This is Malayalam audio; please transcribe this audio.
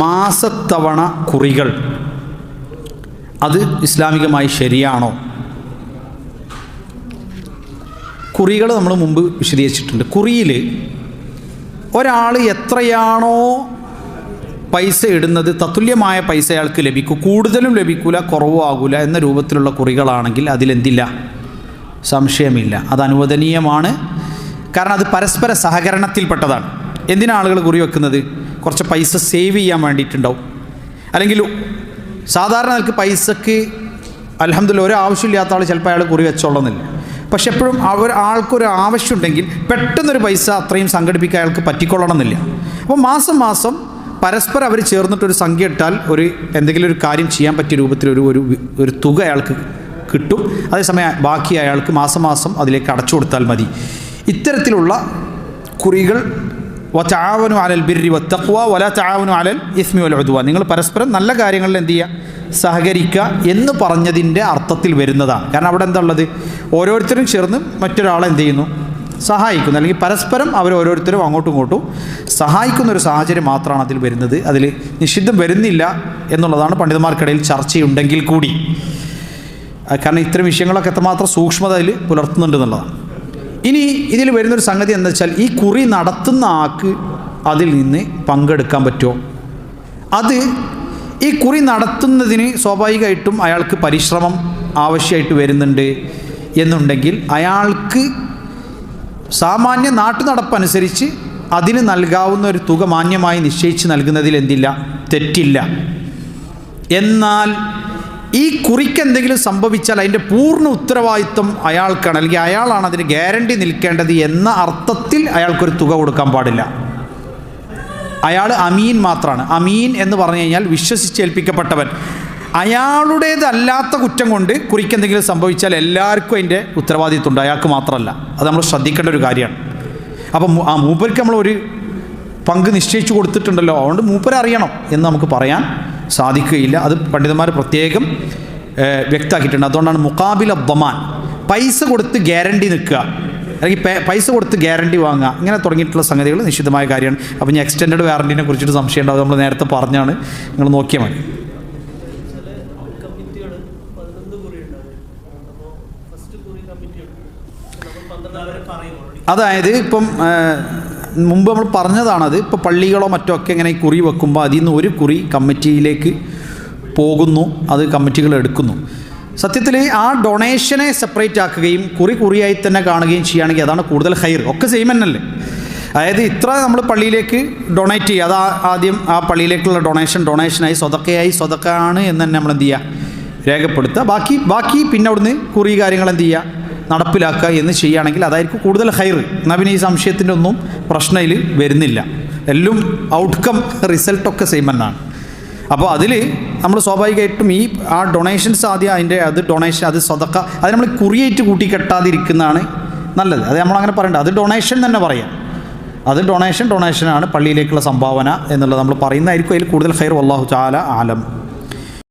മാസത്തവണ കുറികൾ അത് ഇസ്ലാമികമായി ശരിയാണോ? കുറികൾ നമ്മൾ മുമ്പ് വിശദീകരിച്ചിട്ടുണ്ട്. കുറിയിൽ ഒരാൾ എത്രയാണോ പൈസ ഇടുന്നത് തത്തുല്യമായ പൈസ അയാൾക്ക് ലഭിക്കും. കൂടുതലും ലഭിക്കില്ല, കുറവും ആകില്ല എന്ന രൂപത്തിലുള്ള കുറികളാണെങ്കിൽ അതിലെന്തില്ല, സംശയമില്ല, അത് അനുവദനീയമാണ്. കാരണം അത് പരസ്പര സഹകരണത്തിൽപ്പെട്ടതാണ്. എന്തിനാണ് ആളുകൾ കുറി വെക്കുന്നത്? കുറച്ച് പൈസ സേവ് ചെയ്യാൻ വേണ്ടിയിട്ടുണ്ടാവും. അല്ലെങ്കിൽ സാധാരണ നിലക്ക് പൈസക്ക് അൽഹംദുലില്ലാഹ് ഒരു ആവശ്യമില്ലാത്ത ആൾ ചിലപ്പോൾ അയാൾ കുറി വെച്ചോളുന്നില്ല. പക്ഷെ എപ്പോഴും ആൾക്കൊരു ആവശ്യമുണ്ടെങ്കിൽ പെട്ടെന്നൊരു പൈസ അത്രയും സംഘടിപ്പിക്കാൻ അയാൾക്ക് പറ്റിക്കൊള്ളണമെന്നില്ല. അപ്പോൾ മാസം മാസം പരസ്പരം അവർ ചേർന്നിട്ടൊരു സംഖ്യ ഇട്ടാൽ എന്തെങ്കിലും ഒരു കാര്യം ചെയ്യാൻ പറ്റിയ രൂപത്തിൽ ഒരു തുക അയാൾക്ക് കിട്ടും. അതേസമയം ബാക്കി അയാൾക്ക് മാസം മാസം അതിലേക്ക് അടച്ചു കൊടുത്താൽ മതി. ഇത്തരത്തിലുള്ള കുറികൾ വതആവനു അലൽ ബിർരി വത്തഖ്വ വലാ തആവനു അലൽ ഇസ്മി വൽ ഉദ്വാൻ, നിങ്ങൾ പരസ്പരം നല്ല കാര്യങ്ങളിൽ എന്ത് ചെയ്യുക, സഹകരിക്കുക എന്ന് പറഞ്ഞതിൻ്റെ അർത്ഥത്തിൽ വരുന്നതാണ്. കാരണം അവിടെ എന്താ ഉള്ളത്, ഓരോരുത്തരും ചേർന്ന് മറ്റൊരാളെ എന്ത് ചെയ്യുന്നു, സഹായിക്കുന്നു. അല്ലെങ്കിൽ പരസ്പരം അവർ ഓരോരുത്തരും അങ്ങോട്ടും ഇങ്ങോട്ടും സഹായിക്കുന്നൊരു സാഹചര്യം മാത്രമാണ് അതിൽ വരുന്നത്. അതിൽ നിഷിദ്ധം വരുന്നില്ല എന്നുള്ളതാണ് പണ്ഡിതന്മാർക്കിടയിൽ ചർച്ചയുണ്ടെങ്കിൽ കൂടി. കാരണം ഇത്തരം വിഷയങ്ങളൊക്കെ എത്രമാത്രം സൂക്ഷ്മത അതിൽ പുലർത്തുന്നുണ്ട് എന്നുള്ളതാണ്. ഇനി ഇതിൽ വരുന്നൊരു സംഗതി എന്താ വെച്ചാൽ, ഈ കുറി നടത്തുന്ന ആൾക്ക് അതിൽ നിന്ന് പങ്കെടുക്കാൻ പറ്റുമോ? അത് ഈ കുറി നടത്തുന്നതിന് സ്വാഭാവികമായിട്ടും അയാൾക്ക് പരിശ്രമം ആവശ്യമായിട്ട് വരുന്നുണ്ട് എന്നുണ്ടെങ്കിൽ അയാൾക്ക് സാമാന്യ നാട്ടുനടപ്പനുസരിച്ച് അതിന് നൽകാവുന്ന ഒരു തുക മാന്യമായി നിശ്ചയിച്ച് നൽകുന്നതിൽ എന്തില്ല, തെറ്റില്ല. എന്നാൽ ഈ കുറിക്ക് എന്തെങ്കിലും സംഭവിച്ചാൽ അതിൻ്റെ പൂർണ്ണ ഉത്തരവാദിത്വം അയാൾക്കാണ്, അല്ലെങ്കിൽ അയാളാണ് അതിന് ഗ്യാരണ്ടി നിൽക്കേണ്ടത് എന്ന അർത്ഥത്തിൽ അയാൾക്കൊരു തുക കൊടുക്കാൻ പാടില്ല. അയാൾ അമീൻ മാത്രമാണ്. അമീൻ എന്ന് പറഞ്ഞു കഴിഞ്ഞാൽ വിശ്വസിച്ചേൽപ്പിക്കപ്പെട്ടവൻ. അയാളുടേതല്ലാത്ത കുറ്റം കൊണ്ട് കുറിക്ക് എന്തെങ്കിലും സംഭവിച്ചാൽ എല്ലാവർക്കും അതിൻ്റെ ഉത്തരവാദിത്വം ഉണ്ട്, അയാൾക്ക് മാത്രമല്ല. അത് നമ്മൾ ശ്രദ്ധിക്കേണ്ട ഒരു കാര്യമാണ്. അപ്പം ആ മൂപ്പർക്ക് നമ്മൾ ഒരു പങ്ക് നിശ്ചയിച്ചു കൊടുത്തിട്ടുണ്ടല്ലോ, അതുകൊണ്ട് മൂപ്പരെ അറിയണം എന്ന് നമുക്ക് പറയാൻ സാധിക്കുകയില്ല. അത് പണ്ഡിതന്മാർ പ്രത്യേകം വ്യക്തമാക്കിയിട്ടുണ്ട്. അതുകൊണ്ടാണ് മുഖാബിൽ അദ്ദമാൻ, പൈസ കൊടുത്ത് ഗ്യാരണ്ടി നിൽക്കുക, അല്ലെങ്കിൽ പൈസ കൊടുത്ത് ഗ്യാരണ്ടി വാങ്ങുക, ഇങ്ങനെ തുടങ്ങിയിട്ടുള്ള സംഗതികൾ നിശ്ചിതമായ കാര്യമാണ്. അപ്പോൾ ഞാൻ എക്സ്റ്റൻഡ് വാറണ്ടിനെ കുറിച്ചിട്ട് സംശയം ഉണ്ടാവും, നമ്മൾ നേരത്തെ പറഞ്ഞാണ്, നിങ്ങൾ നോക്കിയാൽ മതി. അതായത് ഇപ്പം മുമ്പ് നമ്മൾ പറഞ്ഞതാണത്. ഇപ്പോൾ പള്ളികളോ മറ്റോ ഒക്കെ ഇങ്ങനെ കുറി വെക്കുമ്പോൾ അതിൽ നിന്ന് ഒരു കുറി കമ്മിറ്റിയിലേക്ക് പോകുന്നു, അത് കമ്മിറ്റികൾ എടുക്കുന്നു. സത്യത്തിൽ ആ ഡൊണേഷനെ സെപ്പറേറ്റ് ആക്കുകയും കുറിയായി തന്നെ കാണുകയും ചെയ്യുകയാണെങ്കിൽ അതാണ് കൂടുതൽ ഹൈർ. ഒക്കെ സെയിം തന്നെയല്ലേ. അതായത് ഇത്ര നമ്മൾ പള്ളിയിലേക്ക് ഡൊണേറ്റ് ചെയ്യുക, അത് ആദ്യം ആ പള്ളിയിലേക്കുള്ള ഡൊണേഷനായി സ്വതക്കയാണ് എന്ന് തന്നെ നമ്മൾ എന്ത് ചെയ്യുക, രേഖപ്പെടുത്തുക. ബാക്കി പിന്നെ അവിടുന്ന് കുറി കാര്യങ്ങൾ എന്ത് ചെയ്യുക, നടപ്പിലാക്കുക എന്ന് ചെയ്യുകയാണെങ്കിൽ അതായിരിക്കും കൂടുതൽ ഹൈർ. എന്നാൽ പിന്നെ ഈ സംശയത്തിൻ്റെ ഒന്നും പ്രശ്നം ഇതിൽ വരുന്നില്ല. എല്ലാം ഔട്ട്കം റിസൾട്ടൊക്കെ സെയിം തന്നെയാണ്. അപ്പോൾ അതിൽ നമ്മൾ സ്വാഭാവികമായിട്ടും ആ ഡൊണേഷൻസ് ആദ്യം അത് ഡൊണേഷൻ, അത് സ്വതക്ക, അത് നമ്മൾ കുറിയായിട്ട് കൂട്ടിക്കെട്ടാതിരിക്കുന്നതാണ് നല്ലത്. അത് നമ്മളങ്ങനെ പറയണ്ട, അത് ഡൊണേഷൻ തന്നെ പറയാം. അത് ഡൊണേഷനാണ്, പള്ളിയിലേക്കുള്ള സംഭാവന എന്നുള്ളത് നമ്മൾ പറയുന്നതായിരിക്കും അതിൽ കൂടുതൽ ഹൈർ. വല്ലാഹു തആല ആലം.